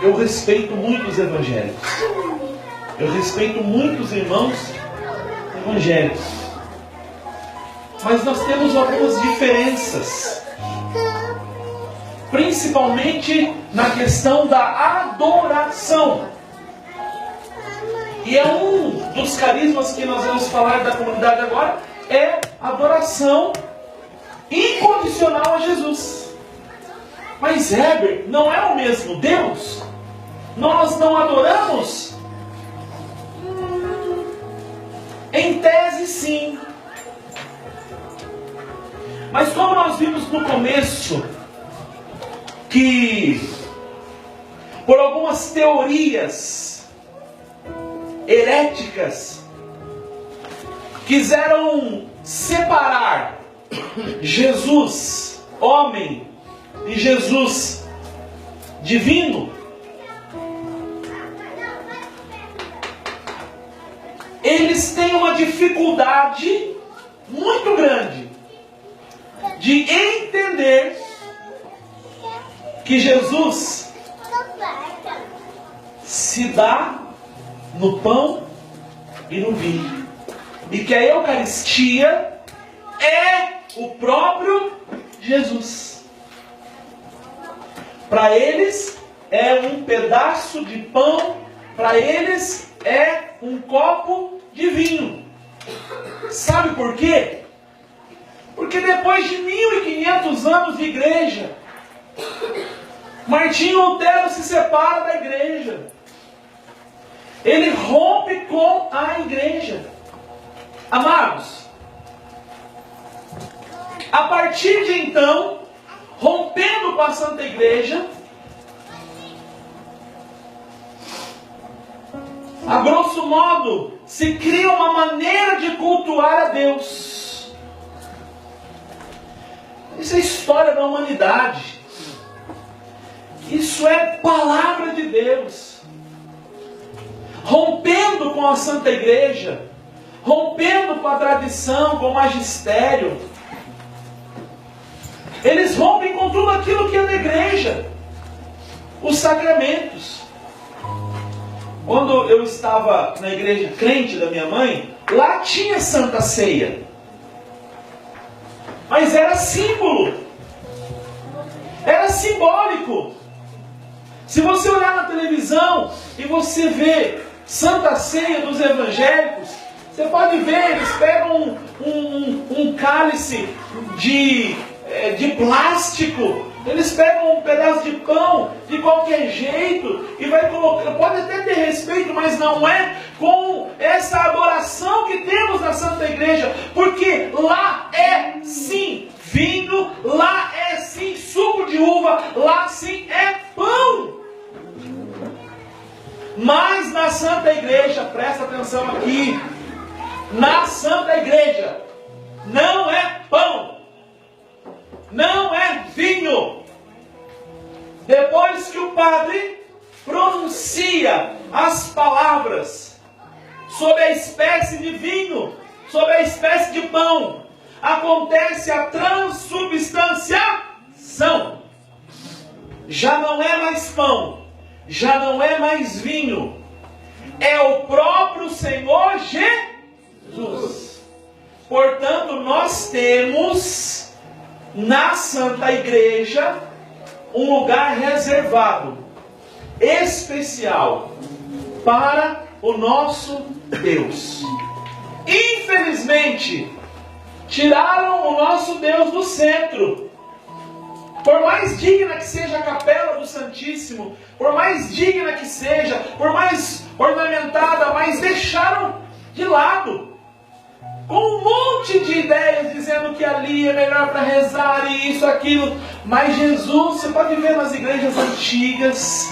eu respeito muito os evangélicos. Eu respeito muito os irmãos evangélicos. Mas nós temos algumas diferenças. Principalmente na questão da adoração. E é um dos carismas que nós vamos falar da comunidade agora, é a adoração incondicional a Jesus. Mas Heber, não é o mesmo Deus? Nós não adoramos? Em tese, sim. Mas como nós vimos no começo, que por algumas teorias heréticas quiseram separar Jesus, homem, e Jesus, divino, eles têm uma dificuldade muito grande de entender que Jesus se dá no pão e no vinho, e que a Eucaristia é o próprio Jesus. Para eles é um pedaço de pão, para eles é um copo de vinho. Sabe por quê? Porque depois de 1500 anos de igreja, Martinho Lutero se separa da igreja. Ele rompe com a igreja. Amados, a partir de então, rompendo com a Santa Igreja, a grosso modo, se cria uma maneira de cultuar a Deus. Isso é história da humanidade. Isso é palavra de Deus. Rompendo com a Santa Igreja, rompendo com a tradição, com o magistério, eles rompem com tudo aquilo que é da igreja. Os sacramentos. Quando eu estava na igreja crente da minha mãe, lá tinha Santa Ceia. Mas era símbolo. Era simbólico. Se você olhar na televisão e você vê Santa Ceia dos evangélicos, você pode ver, eles pegam um cálice de plástico, eles pegam um pedaço de pão de qualquer jeito e vai colocar, pode até ter respeito, mas não é com essa adoração que temos na Santa Igreja, porque lá é sim vinho, lá é sim suco de uva, lá sim é pão. Mas na Santa Igreja, presta atenção aqui, na Santa Igreja não é pão, não é vinho. Depois que o padre pronuncia as palavras sobre a espécie de vinho, sobre a espécie de pão, acontece a transubstanciação. Já não é mais pão, já não é mais vinho, é o próprio Senhor Jesus. Portanto, nós temos na Santa Igreja um lugar reservado, especial, para o nosso Deus. Infelizmente, tiraram o nosso Deus do centro. Por mais digna que seja a capela do Santíssimo, por mais digna que seja, por mais ornamentada, mas deixaram de lado. Com um monte de ideias dizendo que ali é melhor para rezar e isso, aquilo. Mas Jesus, você pode ver nas igrejas antigas,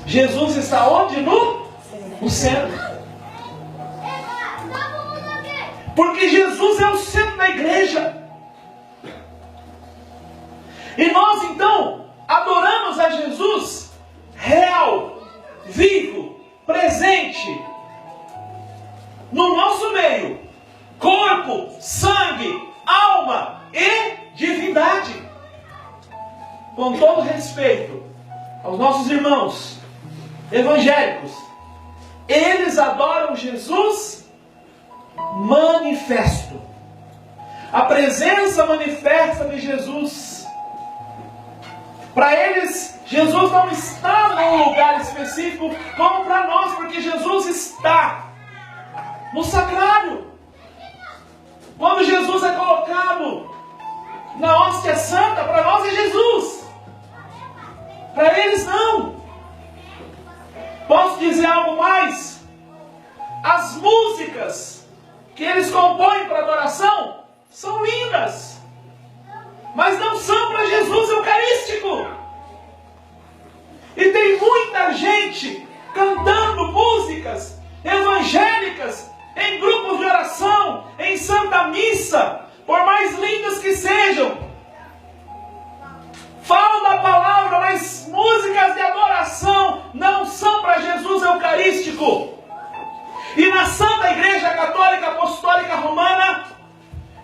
Jesus está onde? No centro. Porque Jesus é o centro da igreja. E nós então adoramos a Jesus real, vivo, presente, no nosso meio. Corpo, sangue, alma e divindade. Com todo respeito aos nossos irmãos evangélicos, eles adoram Jesus manifesto. A presença manifesta de Jesus. Para eles, Jesus não está num lugar específico como para nós, porque Jesus está no sacrário. Quando Jesus é colocado na hóstia santa, para nós é Jesus. Para eles não. Posso dizer algo mais? As músicas que eles compõem para adoração são lindas, mas não são para Jesus eucarístico. E tem muita gente cantando músicas evangélicas em grupos de oração, em Santa Missa, por mais lindas que sejam. Falam da palavra, mas músicas de adoração não são para Jesus eucarístico. E na Santa Igreja Católica Apostólica Romana,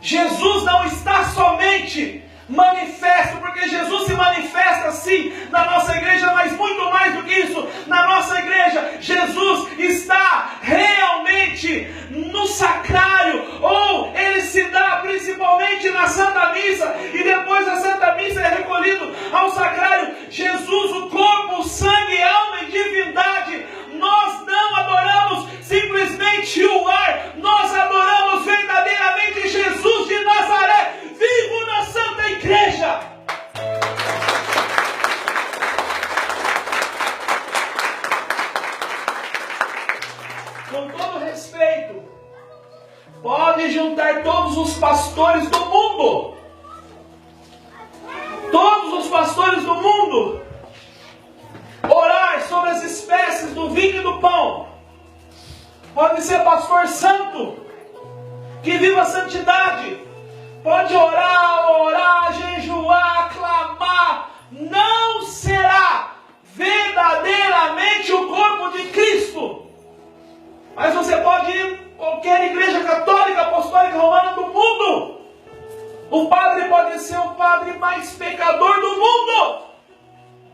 Jesus não está somente manifesto, porque Jesus se manifesta sim na nossa igreja, mas muito mais do que isso, na nossa igreja, Jesus está realmente no sacrário, ou ele se dá principalmente na Santa Missa, e depois da Santa Missa é recolhido ao sacrário. Jesus, o corpo, sangue, alma e divindade. Nós não adoramos simplesmente o ar, nós adoramos verdadeiramente Jesus de Nazaré, vivo na Santa Igreja. Com todo respeito, pode juntar todos os pastores do mundo, todos os pastores do mundo, orar sobre as espécies do vinho e do pão. Pode ser pastor santo, que viva a santidade. Pode orar, jejuar, clamar. Não será verdadeiramente o corpo de Cristo. Mas você pode ir em qualquer igreja católica, apostólica, romana do mundo. O padre pode ser o padre mais pecador do mundo.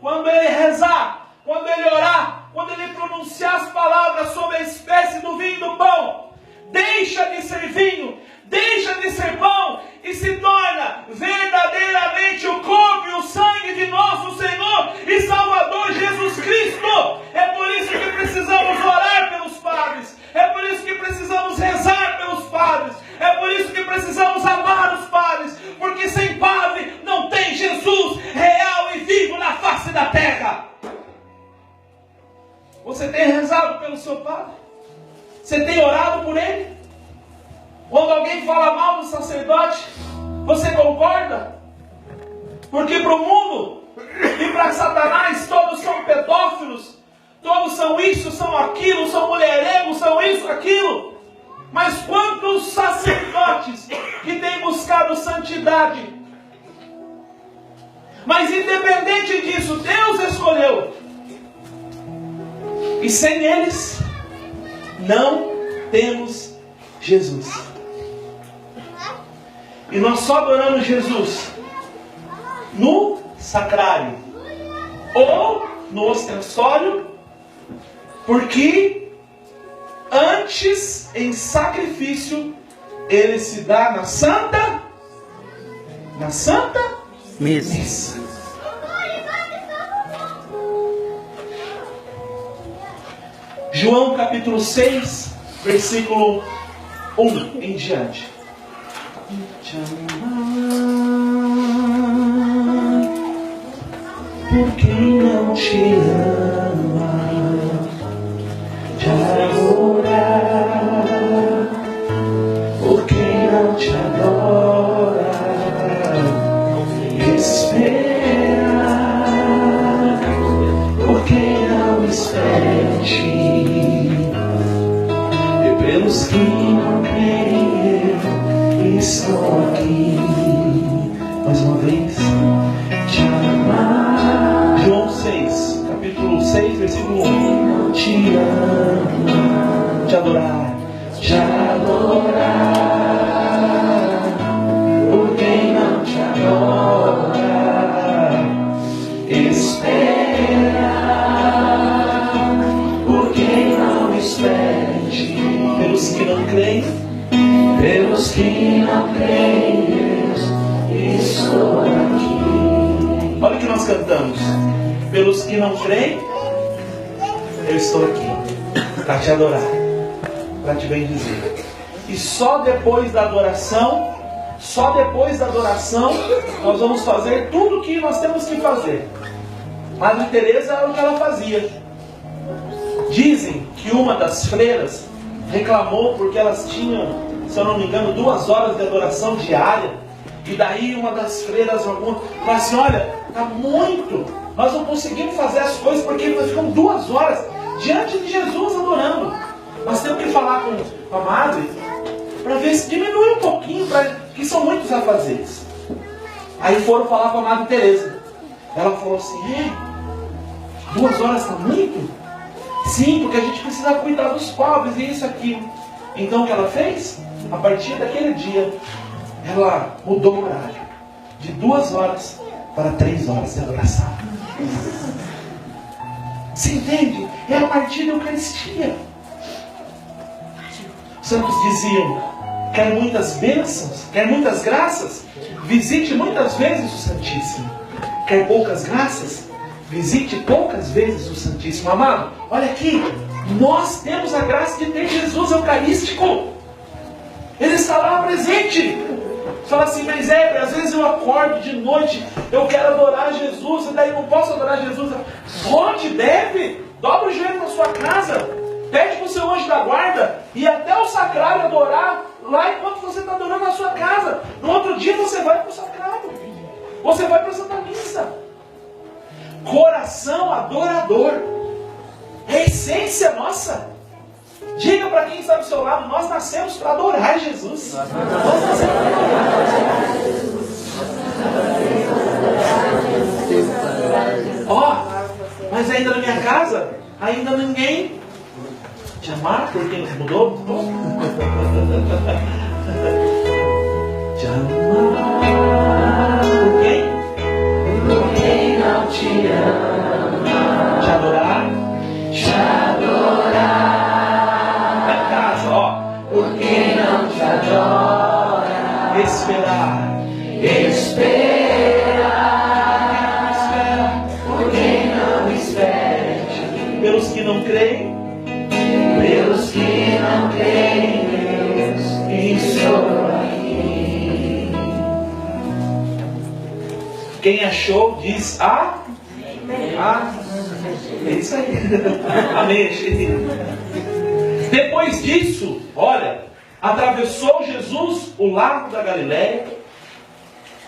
Quando ele rezar, quando ele orar, quando ele pronunciar as palavras sobre a espécie do vinho e do pão, deixa de ser vinho, deixa de ser pão e se torna verdadeiramente o corpo e o sangue de nosso Senhor e Salvador Jesus Cristo. É por isso que precisamos orar pelos padres, é por isso que precisamos rezar pelos padres, é por isso que precisamos amar os padres, porque sem padre não tem Jesus real e vivo na face da terra. Você tem rezado pelo seu padre? Você tem orado por ele? Quando alguém fala mal do sacerdote, você concorda? Porque para o mundo e para Satanás todos são pedófilos, todos são isso, são aquilo, são mulherengos, são isso, aquilo. Mas quantos sacerdotes que têm buscado santidade? Mas independente disso, Deus escolheu. E sem eles, não temos Jesus. E nós só adoramos Jesus no sacrário ou no ostensório, porque antes, em sacrifício, ele se dá na Santa Missa. João capítulo 6, versículo 1 em diante. Te amar por quem não te ama, te adorar por quem não te adora, esperar por quem não espera em ti, e pelos que não creem estou aqui. Mais uma vez, te amar. João 6, capítulo cantamos. Pelos que não creem, eu estou aqui para te adorar, para te bendizer. E só depois da adoração, nós vamos fazer tudo o que nós temos que fazer. Madre Teresa era o que ela fazia. Dizem que uma das freiras reclamou porque elas tinham, se eu não me engano, 2 horas de adoração diária. E daí uma das freiras falou assim: olha, está muito, nós não conseguimos fazer as coisas porque nós ficamos 2 horas diante de Jesus adorando. Nós temos que falar com a madre para ver se diminui um pouquinho, que são muitos afazeres. Aí foram falar com a Madre Teresa. Ela falou assim: 2 horas está muito? Sim, porque a gente precisa cuidar dos pobres e isso aqui. Então o que ela fez? A partir daquele dia, ela mudou o horário de 2 horas para 3 horas de adoração. Você entende? É a partir da Eucaristia. Os santos diziam: quer muitas bênçãos, quer muitas graças, visite muitas vezes o Santíssimo. Quer poucas graças, visite poucas vezes o Santíssimo. Amado, olha aqui, nós temos a graça de ter Jesus Eucarístico. Ele está lá presente. Você fala assim: mas às vezes eu acordo de noite, eu quero adorar Jesus, e daí não posso adorar Jesus. Pode, deve, dobra o joelho na sua casa, pede para o seu anjo da guarda, e até o sacrário adorar lá enquanto você está adorando na sua casa. No outro dia você vai para o sacrário, você vai para a Santa Missa. Coração adorador é a essência nossa. Diga para quem está do seu lado: nós nascemos para adorar Jesus. Nós nascemos para adorar Jesus. Ó, mas ainda na minha casa, ainda ninguém te amar por quem mudou? Te amar por quem? Por quem não te ama. Te adorar? Te adorar. Por quem não te adora, esperar, por quem não espera, pelos que não creem, Deus, estou aqui. Quem achou diz é isso aí. Amém. Depois disso, olha, atravessou Jesus o lago da Galileia,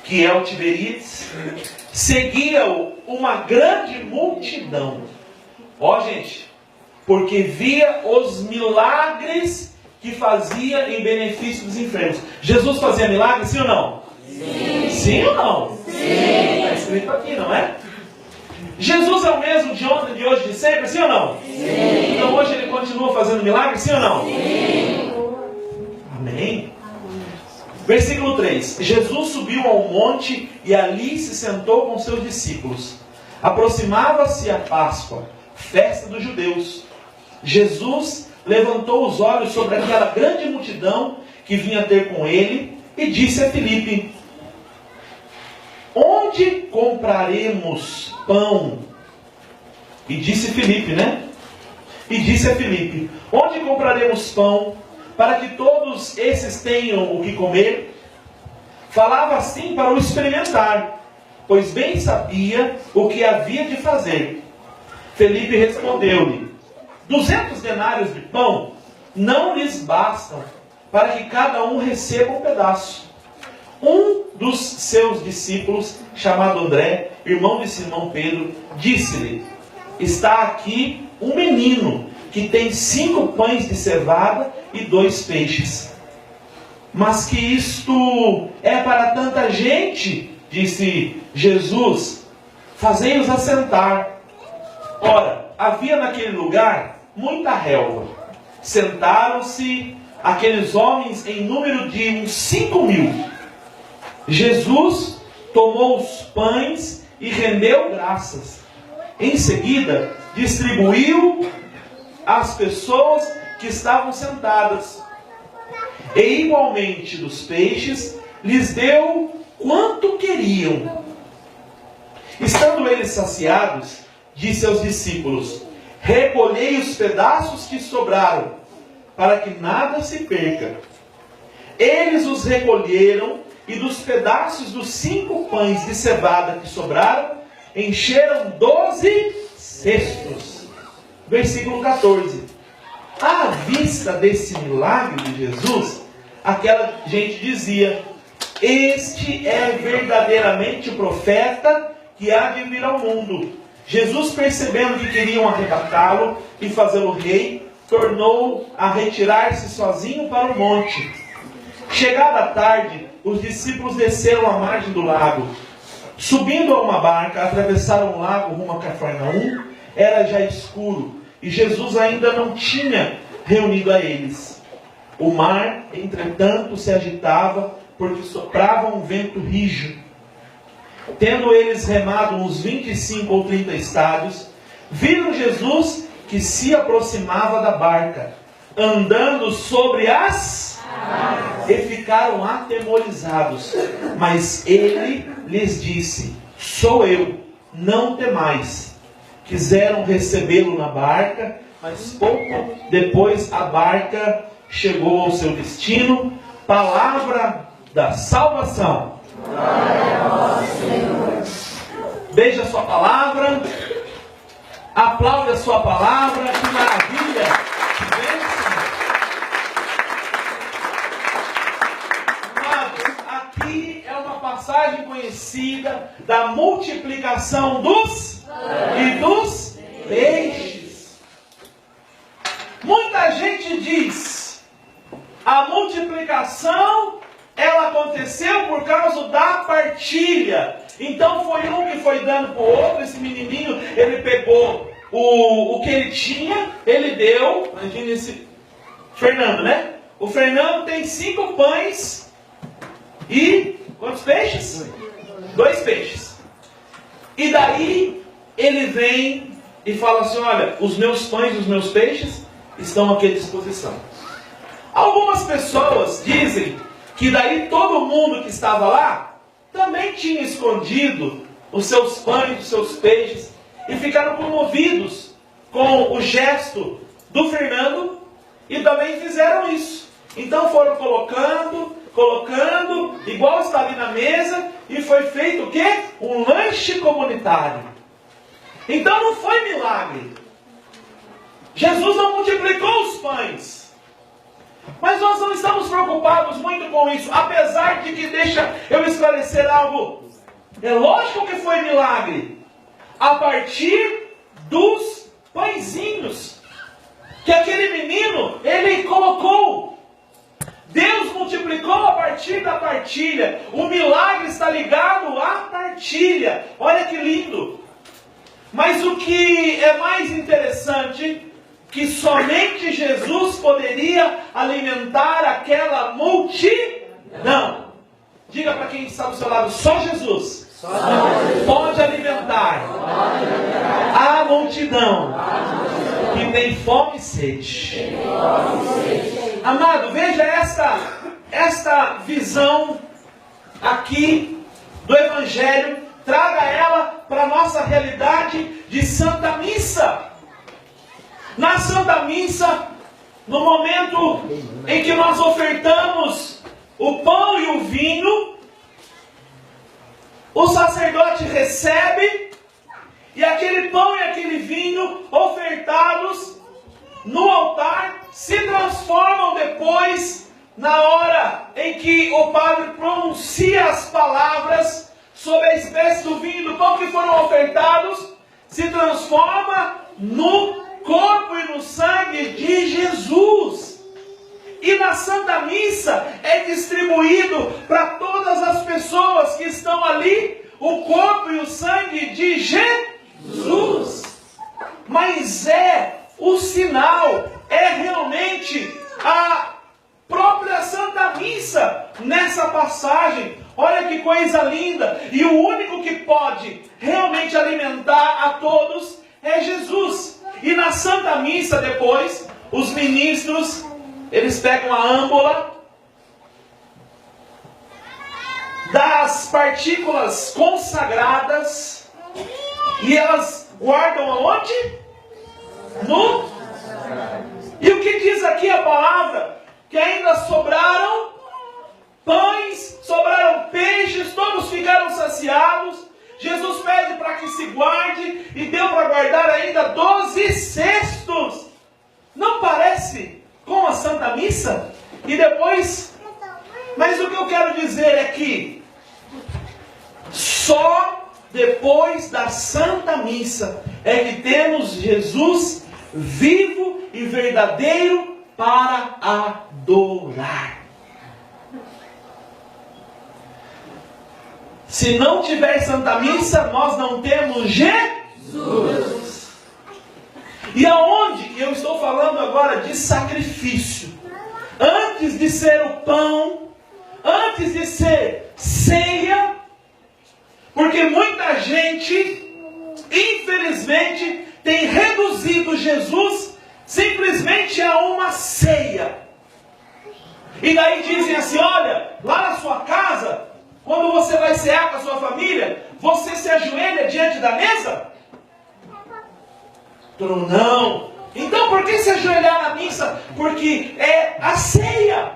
que é o Tiberíades, seguia-o uma grande multidão. Ó, gente, porque via os milagres que fazia em benefício dos enfermos. Jesus fazia milagres, sim ou não? Sim. Sim ou não? Sim. Está escrito aqui, não é? Jesus é o mesmo de ontem, de hoje, de sempre, sim ou não? Sim. Então hoje ele continua fazendo milagres, sim ou não? Sim. Amém. Versículo 3. Jesus subiu ao monte e ali se sentou com seus discípulos. Aproximava-se a Páscoa, festa dos judeus. Jesus levantou os olhos sobre aquela grande multidão que vinha ter com ele e disse a Filipe: onde compraremos pão? E disse Filipe, né? E disse a Filipe: onde compraremos pão para que todos esses tenham o que comer? Falava assim para o experimentar, pois bem sabia o que havia de fazer. Filipe respondeu-lhe: 200 denários de pão não lhes bastam para que cada um receba um pedaço. Um dos seus discípulos, chamado André, irmão de Simão Pedro, disse-lhe: está aqui um menino que tem 5 pães de cevada e 2 peixes. Mas que isto é para tanta gente, disse Jesus, fazei-os assentar. Ora, havia naquele lugar muita relva. Sentaram-se aqueles homens em número de uns 5.000. Jesus tomou os pães e rendeu graças. Em seguida, distribuiu às pessoas que estavam sentadas. E igualmente dos peixes, lhes deu quanto queriam. Estando eles saciados, disse aos discípulos: recolhei os pedaços que sobraram, para que nada se perca. Eles os recolheram, e dos pedaços dos 5 pães de cevada que sobraram, encheram 12 cestos. Versículo 14. À vista desse milagre de Jesus, aquela gente dizia: este é verdadeiramente o profeta que há de vir ao mundo. Jesus, percebendo que queriam arrebatá-lo e fazê-lo rei, tornou a retirar-se sozinho para o monte. Chegada a tarde, os discípulos desceram à margem do lago. Subindo a uma barca, atravessaram o lago rumo a Cafarnaum. Era já escuro e Jesus ainda não tinha reunido a eles. O mar, entretanto, se agitava, porque soprava um vento rijo. Tendo eles remado uns 25 ou 30 estádios, viram Jesus que se aproximava da barca, andando sobre as águas, e ficaram atemorizados. Mas ele lhes disse: sou eu, não temais. Quiseram recebê-lo na barca, mas pouco depois a barca chegou ao seu destino. Palavra da salvação. Glória a vós, Senhor. Beije a sua palavra, aplaude a sua palavra, que maravilha, que bênção. Amados, aqui é uma passagem conhecida da multiplicação dos e dos peixes. Muita gente diz: a multiplicação ela aconteceu por causa da partilha. Então foi um que foi dando para o outro. Esse menininho, ele pegou o que ele tinha, ele deu. Imagina esse Fernando, né? O Fernando tem 5 pães e quantos peixes? 2 peixes. E daí ele vem e fala assim: olha, os meus pães e os meus peixes estão aqui à disposição. Algumas pessoas dizem que daí todo mundo que estava lá também tinha escondido os seus pães, os seus peixes, e ficaram comovidos com o gesto do Fernando e também fizeram isso. Então foram colocando, igual está ali na mesa, e foi feito o quê? Um lanche comunitário. Então não foi milagre. Jesus não multiplicou os pães. Mas nós não estamos preocupados muito com isso, apesar de que, deixa eu esclarecer algo. É lógico que foi milagre, a partir dos pãezinhos que aquele menino, ele colocou. Deus multiplicou a partir da partilha. O milagre está ligado à partilha. Olha que lindo. Mas o que é mais interessante, que somente Jesus poderia alimentar aquela multidão. Diga para quem está do seu lado: só Jesus pode alimentar a multidão que tem fome e sede. Amado, veja esta visão aqui do Evangelho. Traga ela para a nossa realidade de Santa Missa. Na Santa Missa, no momento em que nós ofertamos o pão e o vinho, o sacerdote recebe, e aquele pão e aquele vinho ofertados no altar se transformam depois, na hora em que o padre pronuncia as palavras sobre a espécie do vinho e do pão que foram ofertados, se transforma no corpo e no sangue de Jesus. E na Santa Missa é distribuído para todas as pessoas que estão ali o corpo e o sangue de Jesus. Mas é o sinal, é realmente a própria Santa Missa nessa passagem. Olha que coisa linda. E o único que pode realmente alimentar a todos é Jesus. E na Santa Missa depois, os ministros, eles pegam a âmbola das partículas consagradas E elas guardam aonde? No. E o que diz aqui a palavra? Que ainda sobraram pães, sobraram peixes, todos ficaram saciados. Jesus pede para que se guarde e deu para guardar ainda 12 cestos. Não parece com a Santa Missa? E depois, mas o que eu quero dizer é que só depois da Santa Missa é que temos Jesus vivo e verdadeiro para adorar. Se não tiver Santa Missa, nós não temos Jesus. E aonde? Eu estou falando agora de sacrifício. Antes de ser o pão, antes de ser ceia, porque muita gente, infelizmente, tem reduzido Jesus simplesmente a uma ceia. E daí dizem assim, olha, lá na sua casa, quando você vai cear com a sua família, você se ajoelha diante da mesa? Não. Então por que se ajoelhar na missa? Porque é a ceia.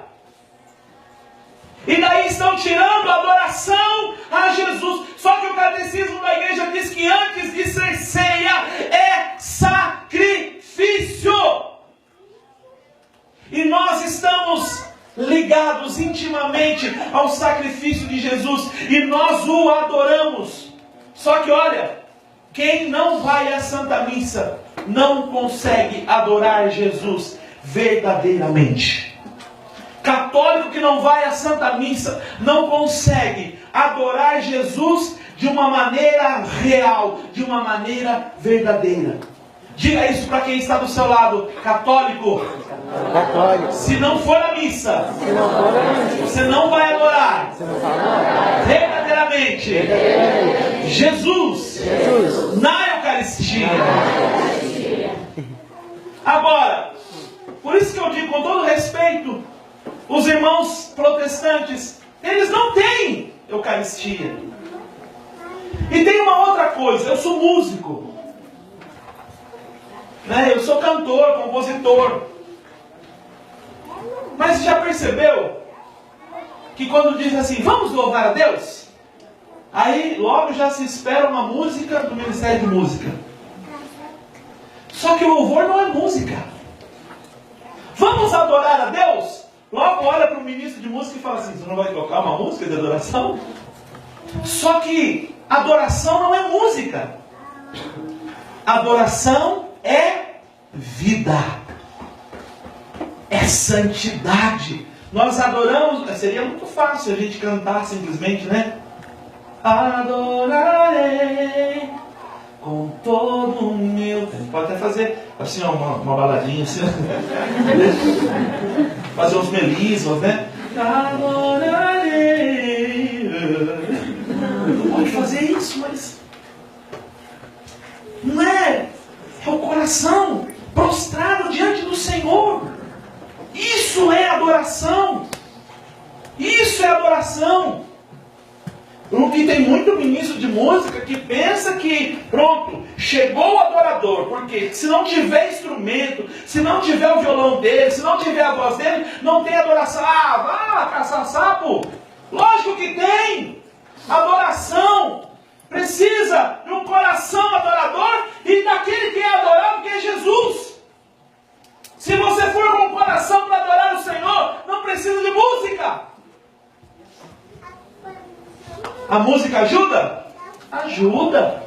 E daí estão tirando a adoração a Jesus. Só que o catecismo da igreja diz que antes de ser ceia é sacrifício. E nós estamos ligados intimamente ao sacrifício de Jesus. E nós o adoramos. Só que olha, quem não vai à Santa Missa não consegue adorar Jesus verdadeiramente. Católico que não vai à Santa Missa não consegue adorar Jesus de uma maneira real, de uma maneira verdadeira. Diga isso para quem está do seu lado, católico. Se não for à missa, você não vai adorar verdadeiramente Jesus na Eucaristia. Agora, por isso que eu digo com todo respeito, os irmãos protestantes, eles não têm Eucaristia. E tem uma outra coisa, eu sou músico, né? Eu sou cantor, compositor. Mas já percebeu que quando diz assim, vamos louvar a Deus? Aí logo já se espera uma música do Ministério de Música. Só que o louvor não é música. Vamos adorar a Deus? Logo olha para o ministro de música e fala assim, você não vai tocar uma música de adoração? Só que adoração não é música. Adoração é vida. É santidade. Nós adoramos, seria muito fácil a gente cantar simplesmente, né? Adorarei com todo o meu... A gente pode até fazer assim, ó, uma baladinha assim. Fazer uns melismas, né? Adorarei. Não pode fazer isso, mas... Não é? É o coração prostrado diante do Senhor. Isso é adoração. Isso é adoração. Porque tem muito ministro de música que pensa que, pronto, chegou o adorador. Porque se não tiver instrumento, se não tiver o violão dele, se não tiver a voz dele, não tem adoração. Ah, vá caçar sapo. Lógico que tem. Adoração precisa de um coração adorador e daquele que é adorado, que é Jesus. Se você for com o coração para adorar o Senhor, não precisa de música. A música ajuda? Ajuda.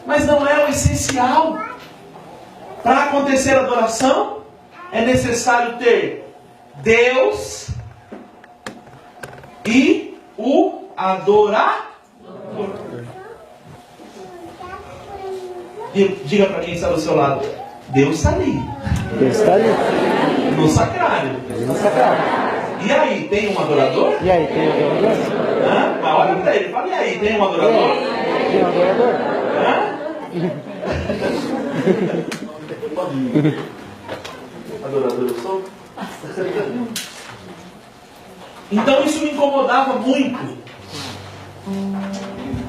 Mas não é o essencial. Para acontecer a adoração, é necessário ter Deus e o adorador. Diga para quem está do seu lado, Deus está ali. Deus está ali. No sacrário. No sacrário. E aí, tem um adorador? E aí, tem um adorador? Hã? Mas olha para ele, fala, e aí, tem um adorador? Tem um adorador? Hã? Adorador eu sou? Então isso me incomodava muito.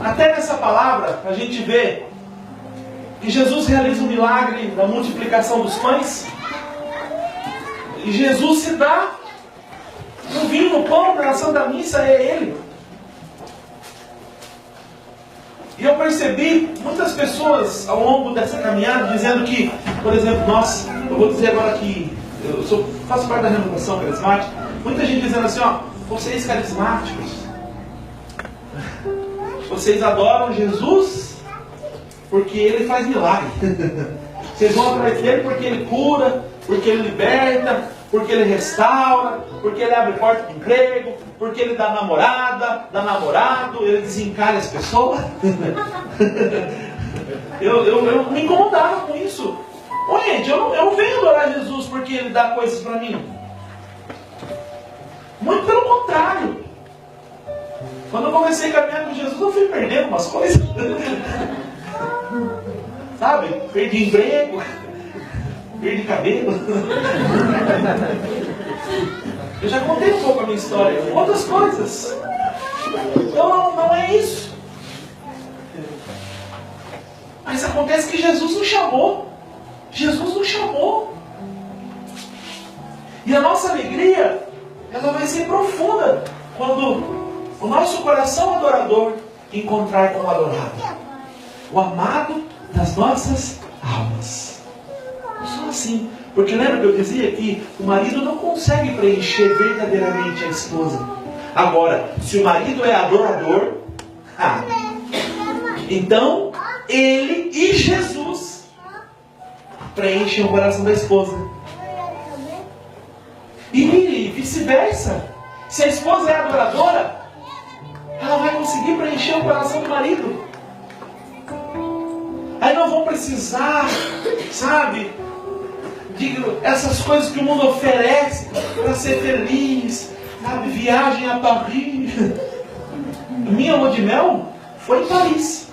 Até nessa palavra, a gente vê que Jesus realiza o milagre da multiplicação dos pães. E Jesus se dá no vinho, no pão, na Santa Missa, é Ele. E eu percebi muitas pessoas ao longo dessa caminhada dizendo que, por exemplo, eu vou dizer agora que faço parte da renovação carismática, muita gente dizendo assim, ó, vocês carismáticos, vocês adoram Jesus porque Ele faz milagre. Vocês vão atrás dele porque Ele cura, porque Ele liberta, porque Ele restaura, porque Ele abre porta de emprego, porque Ele dá namorada, dá namorado, Ele desencalha as pessoas. eu me incomodava com isso. Ô, gente, eu não venho adorar Jesus porque Ele dá coisas para mim. Muito pelo contrário. Quando eu comecei a caminhar com Jesus, eu fui perdendo umas coisas. Sabe? Perdi emprego, perdi cabelo. Eu já contei um pouco a minha história. Outras coisas. Então não é isso. Mas acontece que Jesus nos chamou. Jesus nos chamou. E a nossa alegria, ela vai ser profunda quando o nosso coração adorador encontrar com o adorado, o amado das nossas almas. Só assim. Porque lembra que eu dizia que o marido não consegue preencher verdadeiramente a esposa. Agora, se o marido é adorador, então ele e Jesus preenchem o coração da esposa. E vice-versa. Se a esposa é adoradora, ela vai conseguir preencher o coração do marido. Aí não vão precisar, sabe, de essas coisas que o mundo oferece para ser feliz, sabe, viagem a Paris. Minha lua de mel foi em Paris.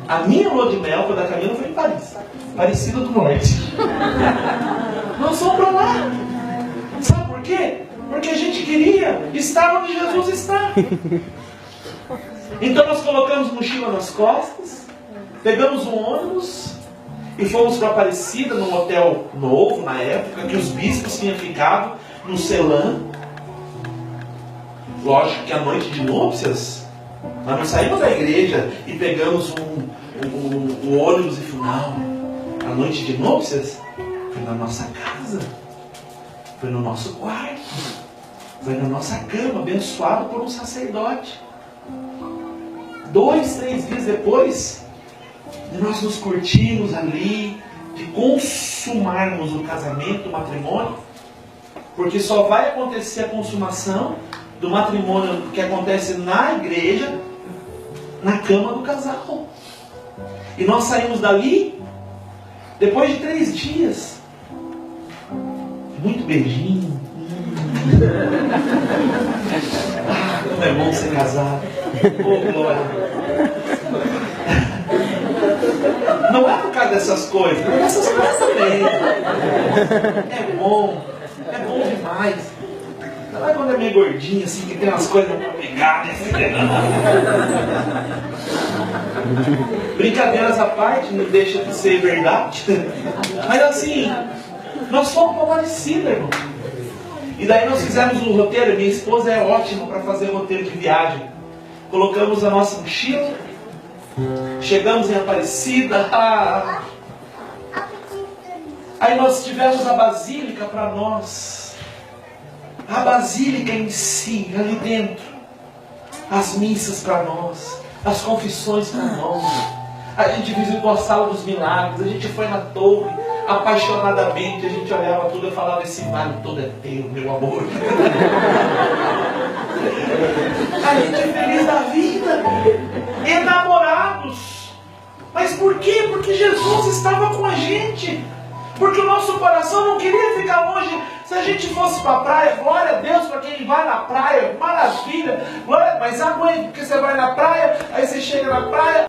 A minha lua de mel, quando a Camila, foi em Paris. Aparecida do Norte. Nós fomos para lá. Sabe por quê? Porque a gente queria estar onde Jesus está. Então nós colocamos mochila nas costas, pegamos um ônibus e fomos para Aparecida, num hotel novo na época, que os bispos tinham ficado, no Celan. Lógico que a noite de núpcias, nós não saímos da igreja e pegamos um ônibus e final. A noite de núpcias foi na nossa casa, foi no nosso quarto, foi na nossa cama, abençoado por um sacerdote. 2, 3 dias depois, nós nos curtimos ali, de consumarmos o casamento, o matrimônio, porque só vai acontecer a consumação do matrimônio que acontece na igreja, na cama do casal. E nós saímos dali, depois de 3 dias, muito beijinho. Como é bom ser casado. Oh, glória. Não é por causa dessas coisas, mas essas coisas também. É bom demais. Não é quando é meio gordinho, assim, que tem umas coisas pra pegar, né? Brincadeiras à parte, não deixa de ser verdade. Mas assim, nós fomos para Aparecida, irmão. E daí nós fizemos um roteiro. Minha esposa é ótima para fazer roteiro de viagem. Colocamos a nossa mochila, chegamos em Aparecida. Aí nós tivemos a Basílica para nós. A Basílica em si, ali dentro. As missas para nós, as confissões para nós. A gente visitou a Sala dos Milagres, a gente foi na torre, apaixonadamente, a gente olhava tudo e falava, esse vale todo é teu, meu amor. A gente é feliz da vida, enamorados. Mas por quê? Porque Jesus estava com a gente. Porque o nosso coração não queria ficar longe. Se a gente fosse para a praia, glória a Deus para quem vai na praia, maravilha, glória, mas aguente, porque você vai na praia, aí você chega na praia,